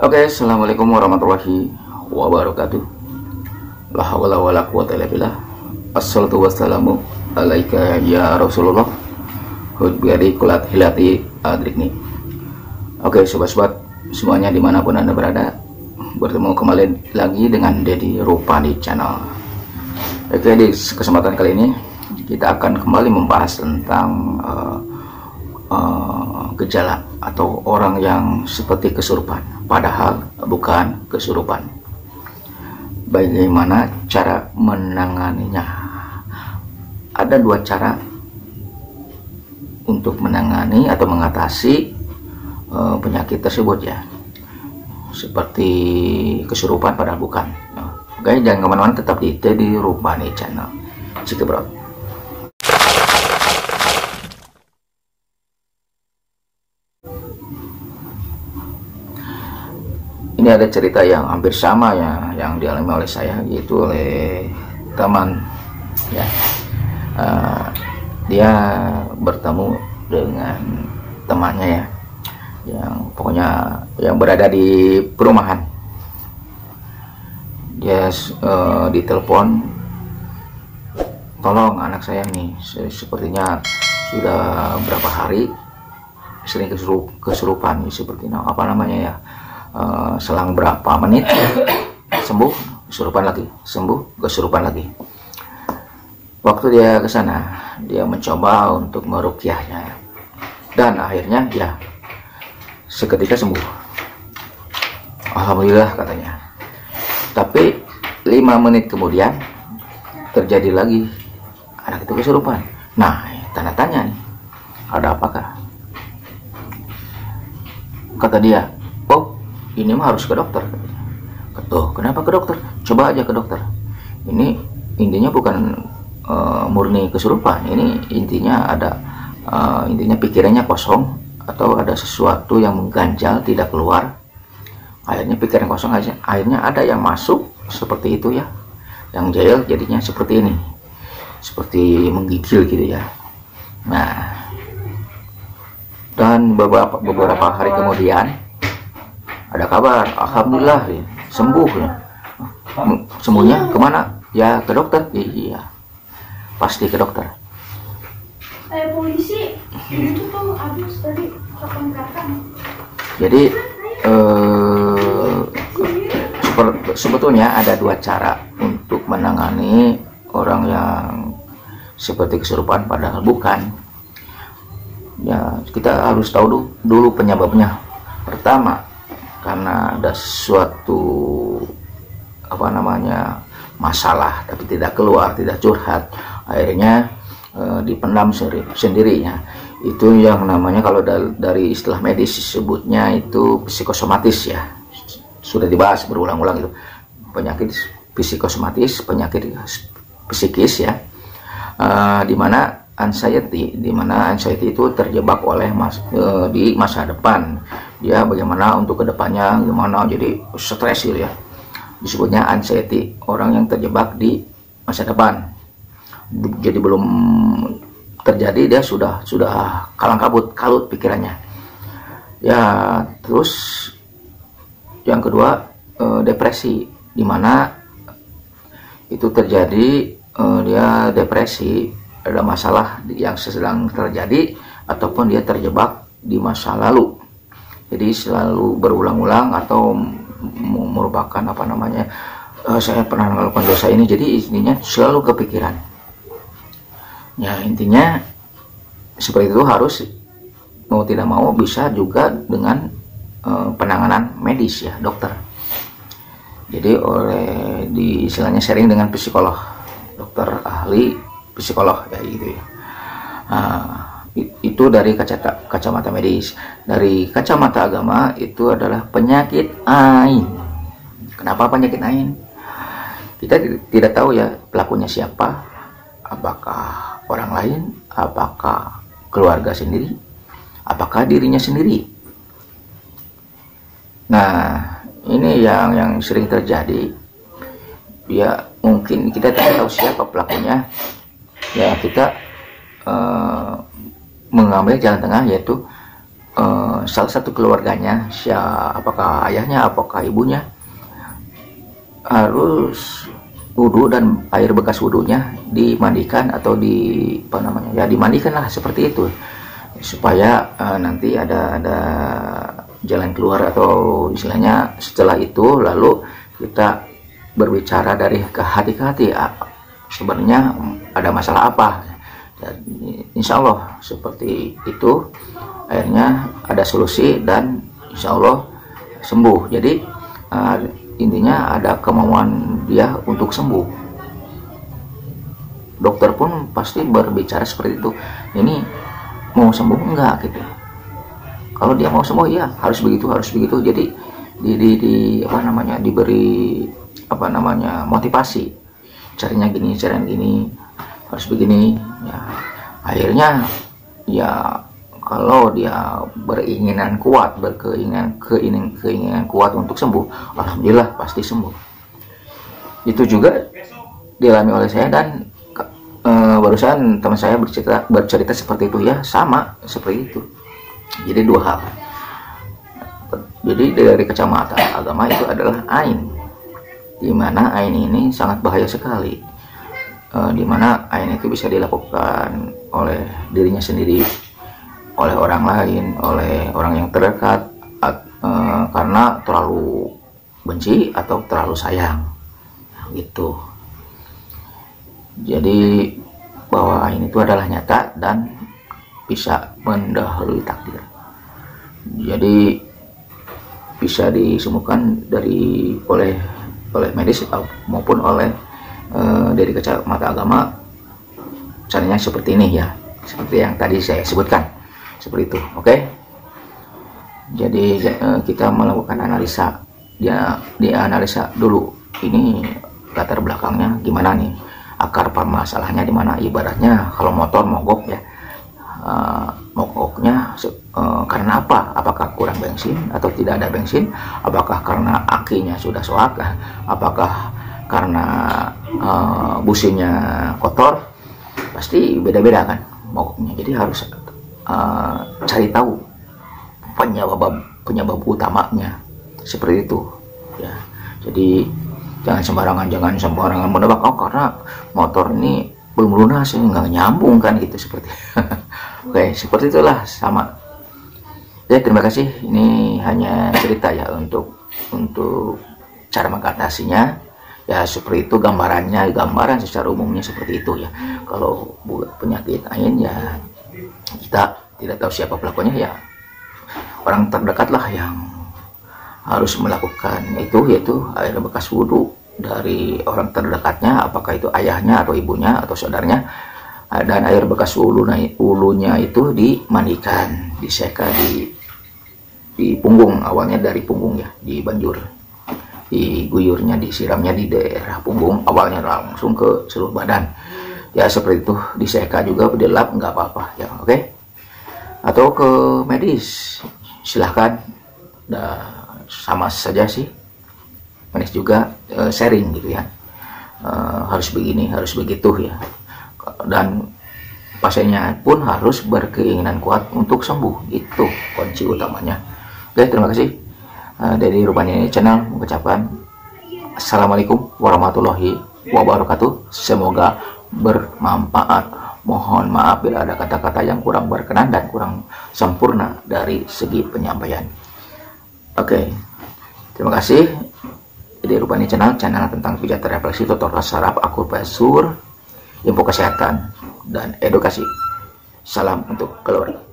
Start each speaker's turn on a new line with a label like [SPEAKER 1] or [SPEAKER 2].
[SPEAKER 1] Oke, assalamualaikum warahmatullahi wabarakatuh. La haula wala quwwata illa billah. Assalatu wassalamu alaika ya Rasulullah. Hud biadi kulat hilati adrikni. Oke, sobat-sobat semuanya dimanapun Anda berada, bertemu kembali lagi dengan Deddy Rupani Channel. Oke, di kesempatan kali ini kita akan kembali membahas tentang gejala atau orang yang seperti kesurupan padahal bukan kesurupan. Bagaimana cara menanganinya? Ada dua cara untuk menangani atau mengatasi penyakit tersebut ya, seperti kesurupan padahal bukan. Oke, jangan kemana-mana, tetap di Deddy Rupani Channel. Cik bro. Ini ada cerita yang hampir sama ya, yang dialami oleh saya, yaitu oleh teman ya. Dia bertemu dengan temannya ya, yang pokoknya yang berada di perumahan. Dia ditelepon, tolong anak saya nih, sepertinya sudah berapa hari sering kesurupan, seperti apa namanya ya, selang berapa menit sembuh kesurupan lagi, sembuh kesurupan lagi. Waktu dia ke sana, dia mencoba untuk meruqyahnya dan akhirnya ya seketika sembuh, alhamdulillah katanya. Tapi 5 menit kemudian terjadi lagi anak itu kesurupan. Nah, tanda tanya nih, ada apakah? Kata dia, oh ini mah harus ke dokter. Tuh, kenapa ke dokter? Coba aja ke dokter. Ini intinya bukan murni kesurupan. Ini intinya ada intinya pikirannya kosong atau ada sesuatu yang mengganjal tidak keluar. Akhirnya pikiran kosong aja. Akhirnya ada yang masuk seperti itu ya. Yang jahil jadinya seperti ini. Seperti menggigil gitu ya. Nah, dan beberapa hari kemudian ada kabar, alhamdulillah ya, sembuh ya. Sembuhnya kemana? Ya ke dokter. Iya, pasti ke dokter.
[SPEAKER 2] Polisi itu tuh habis tadi kapan.
[SPEAKER 1] Jadi sebetulnya ada dua cara untuk menangani orang yang seperti kesurupan padahal bukan. Ya, kita harus tahu dulu penyebabnya. Pertama, karena ada suatu masalah tapi tidak keluar, tidak curhat, akhirnya dipendam sendirinya. Itu yang namanya, kalau dari istilah medis disebutnya itu psikosomatis ya. Sudah dibahas berulang-ulang itu, penyakit psikosomatis, penyakit psikis ya, dimana anxiety itu terjebak oleh di masa depan. Dia bagaimana untuk kedepannya, gimana, jadi stres gitu ya, disebutnya anxiety. Orang yang terjebak di masa depan, jadi belum terjadi dia sudah kalang kalut pikirannya ya. Terus yang kedua, depresi, dimana itu terjadi dia depresi, ada masalah yang sedang terjadi ataupun dia terjebak di masa lalu. Jadi selalu berulang-ulang atau merupakan saya pernah melakukan dosa ini, jadi intinya selalu kepikiran. Ya, intinya seperti itu. Harus mau tidak mau bisa juga dengan penanganan medis ya, dokter. Jadi istilahnya sharing dengan psikolog, dokter ahli psikolog ya gitu ya. Itu dari kacamata medis. Dari kacamata agama itu adalah penyakit ain. Kenapa penyakit ain? Kita tidak tahu ya pelakunya siapa, apakah orang lain, apakah keluarga sendiri, apakah dirinya sendiri. Nah, ini yang sering terjadi ya. Mungkin kita tidak tahu siapa pelakunya ya, kita mengambil jalan tengah, yaitu salah satu keluarganya, apakah ayahnya, apakah ibunya, harus wudhu dan air bekas wudhunya dimandikan atau dimandikan lah seperti itu, supaya nanti ada jalan keluar, atau istilahnya setelah itu lalu kita berbicara dari hati ke hati, sebenarnya ada masalah apa. Insya Allah seperti itu, akhirnya ada solusi dan insya Allah sembuh. Jadi intinya ada kemauan dia untuk sembuh. Dokter pun pasti berbicara seperti itu, ini mau sembuh enggak gitu. Kalau dia mau sembuh ya harus begitu, harus begitu. Jadi diberi motivasi, caranya gini, harus begini ya. Akhirnya ya kalau dia berkeinginan kuat untuk sembuh, alhamdulillah pasti sembuh. Itu juga dialami oleh saya, dan barusan teman saya bercerita seperti itu ya, sama seperti itu. Jadi dua hal. Jadi dari kacamata agama itu adalah ain, dimana ain ini sangat bahaya sekali, dimana ain itu bisa dilakukan oleh dirinya sendiri, oleh orang lain, oleh orang yang terdekat, karena terlalu benci atau terlalu sayang gitu. Jadi bahwa ain itu adalah nyata dan bisa mendahului takdir. Jadi bisa disembuhkan oleh medis maupun oleh dari kacamata agama. Caranya seperti ini ya, seperti yang tadi saya sebutkan, seperti itu. Oke. Jadi kita melakukan analisa, dianalisa dulu ini latar belakangnya gimana nih, akar permasalahannya di mana. Ibaratnya kalau motor mogok ya, mogoknya karena apa? Apakah kurang bensin atau tidak ada bensin? Apakah karena akinya sudah soak? Apakah karena businya kotor? Pasti beda-beda kan mogoknya. Jadi harus cari tahu penyebab utamanya, seperti itu ya. Jadi jangan sembarangan menebak, karena motor ini belum lunas, nggak nyambung kan gitu, seperti oke, seperti itulah sama ya. Terima kasih, ini hanya cerita ya untuk cara mengatasinya ya, seperti itu gambaran secara umumnya seperti itu ya. Kalau penyakit ain ya kita tidak tahu siapa pelakunya ya, orang terdekat lah yang harus melakukan itu, yaitu air bekas wudhu dari orang terdekatnya, apakah itu ayahnya atau ibunya atau saudaranya, dan air bekas ulunya itu dimandikan, diseka di punggung, awalnya dari punggung ya, dibanjur, diguyurnya, disiramnya di daerah punggung, awalnya langsung ke seluruh badan ya, seperti itu. Diseka juga, dilap nggak apa-apa ya, oke. Atau ke medis silahkan, sama saja sih, medis juga sharing gitu ya, harus begini, harus begitu ya, dan pasiennya pun harus berkeinginan kuat untuk sembuh, itu kunci utamanya. Oke, terima kasih. Dari Rupani Channel mengucapkan assalamualaikum warahmatullahi wabarakatuh, semoga bermanfaat. Mohon maaf bila ada kata-kata yang kurang berkenan dan kurang sempurna dari segi penyampaian. Oke, terima kasih. Di Rupani Channel tentang pijat refleksi, tutorial saraf, akupresur, info kesehatan dan edukasi. Salam untuk keluarga.